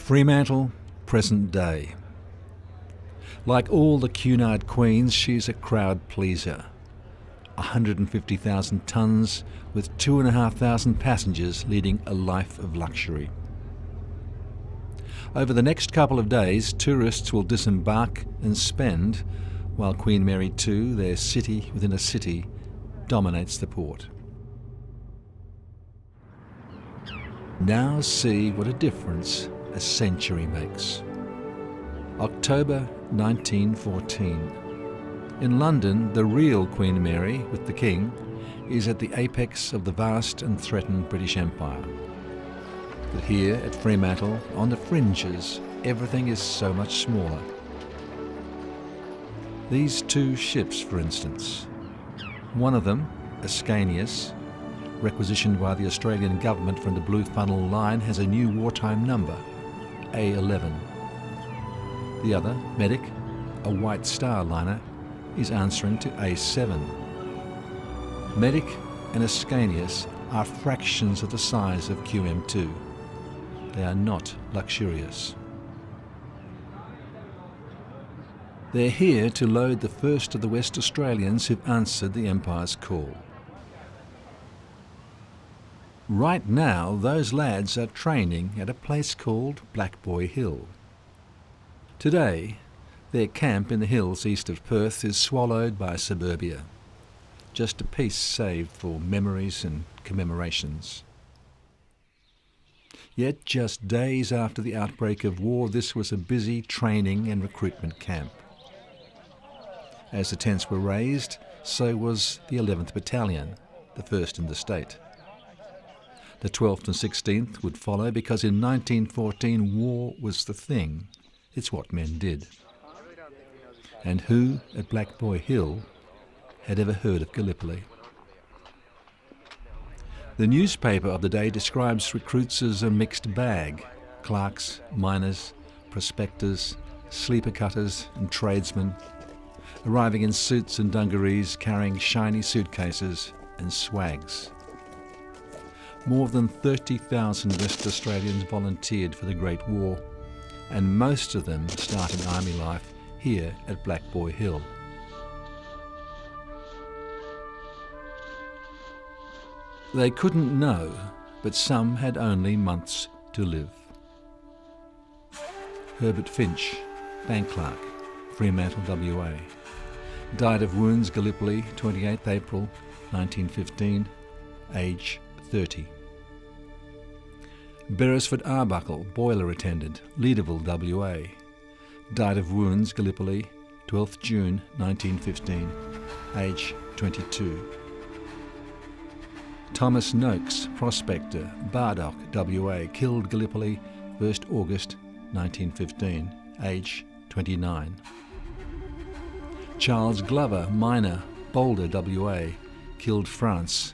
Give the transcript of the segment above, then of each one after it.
Freemantle, present day. Like all the Cunard queens, she's a crowd pleaser. 150,000 tonnes with 2,500 passengers leading a life of luxury. Over the next couple of days, tourists will disembark and spend, while Queen Mary II, their city within a city, dominates the port. Now see what a difference a century makes. October 1914. In London, the real Queen Mary, with the King, is at the apex of the vast and threatened British Empire. But here at Freemantle, on the fringes, everything is so much smaller. These two ships, for instance. One of them, Ascanius, requisitioned by the Australian government from the Blue Funnel Line, has a new wartime number, A11. The other, Medic, a White Star liner, is answering to A7. Medic and Ascanius are fractions of the size of QM2. They are not luxurious. They're here to load the first of the West Australians who've answered the Empire's call. Right now, those lads are training at a place called Black Boy Hill. Today, their camp in the hills east of Perth is swallowed by suburbia. Just a piece saved for memories and commemorations. Yet just days after the outbreak of war, this was a busy training and recruitment camp. As the tents were raised, so was the 11th Battalion, the first in the state. The 12th and 16th would follow because in 1914 war was the thing. It's what men did. And who at Black Boy Hill had ever heard of Gallipoli? The newspaper of the day describes recruits as a mixed bag: clerks, miners, prospectors, sleeper cutters and tradesmen, arriving in suits and dungarees, carrying shiny suitcases and swags. More than 30,000 West Australians volunteered for the Great War, and most of them starting army life here at Black Boy Hill. They couldn't know, but some had only months to live. Herbert Finch, bank clerk, Fremantle, WA. Died of wounds, Gallipoli, 28th April 1915, age 30. Beresford Arbuckle, boiler attendant, Leederville, WA. Died of wounds, Gallipoli, 12th June 1915, age 22. Thomas Noakes, prospector, Bardock, WA, killed Gallipoli, 1st August 1915, age 29. Charles Glover, miner, Boulder, WA, killed France,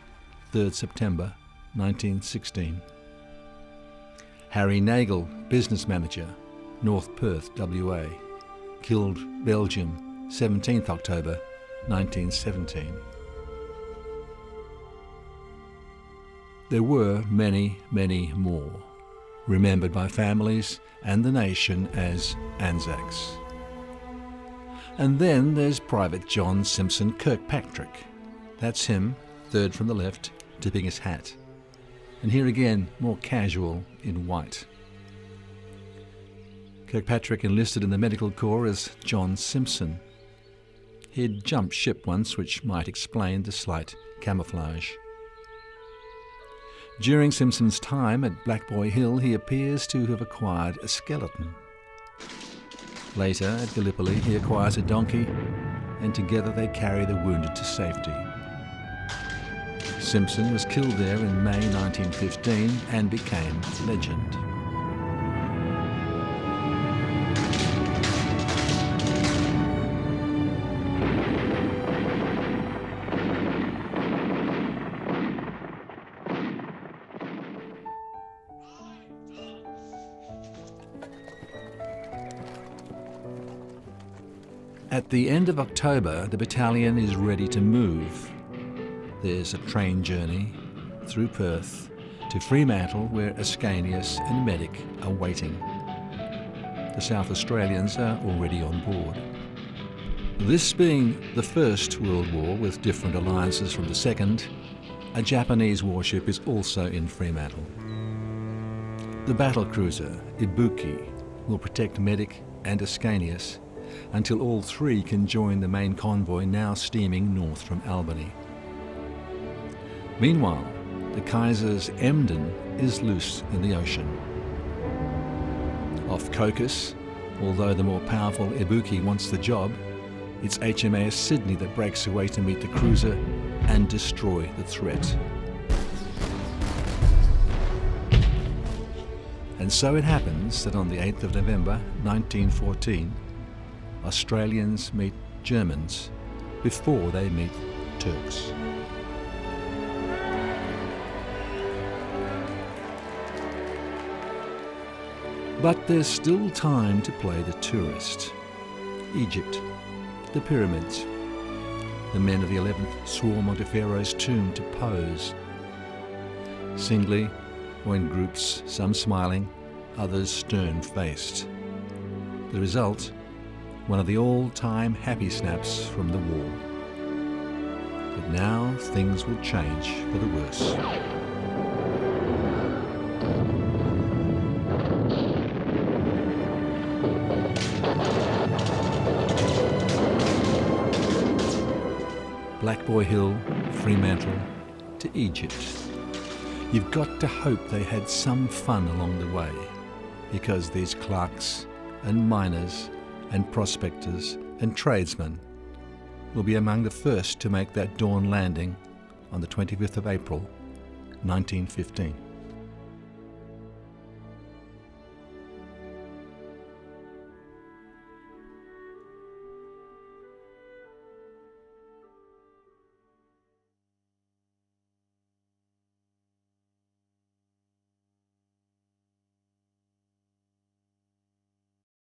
3rd September 1916. Harry Nagel, business manager, North Perth, WA, killed Belgium, 17th October 1917. There were many, many more, remembered by families and the nation as Anzacs. And then there's Private John Simpson Kirkpatrick. That's him, third from the left, tipping his hat. And here again, more casual in white. Kirkpatrick enlisted in the medical corps as John Simpson. He'd jumped ship once, which might explain the slight camouflage. During Simpson's time at Black Boy Hill, he appears to have acquired a skeleton. Later, at Gallipoli, he acquires a donkey, and together they carry the wounded to safety. Simpson was killed there in May 1915 and became legend. At the end of October, the battalion is ready to move. There's a train journey through Perth to Fremantle, where Ascanius and Medic are waiting. the South Australians are already on board. This being the First World War with different alliances from the Second, a Japanese warship is also in Fremantle. The battlecruiser Ibuki will protect Medic and Ascanius until all three can join the main convoy now steaming north from Albany. Meanwhile, the Kaiser's Emden is loose in the ocean. Off Cocos, although the more powerful Ibuki wants the job, it's HMAS Sydney that breaks away to meet the cruiser and destroy the threat. And so it happens that on the 8th of November 1914, Australians meet Germans before they meet Turks. But there's still time to play the tourist. Egypt, the pyramids. The men of the 11th swarm onto Pharaoh's tomb to pose. Singly or in groups, some smiling, others stern-faced. The result, one of the all-time happy snaps from the war. But now things will change for the worse. Black Boy Hill, Fremantle, to Egypt. You've got to hope they had some fun along the way, because these clerks and miners and prospectors and tradesmen will be among the first to make that dawn landing on the 25th of April, 1915.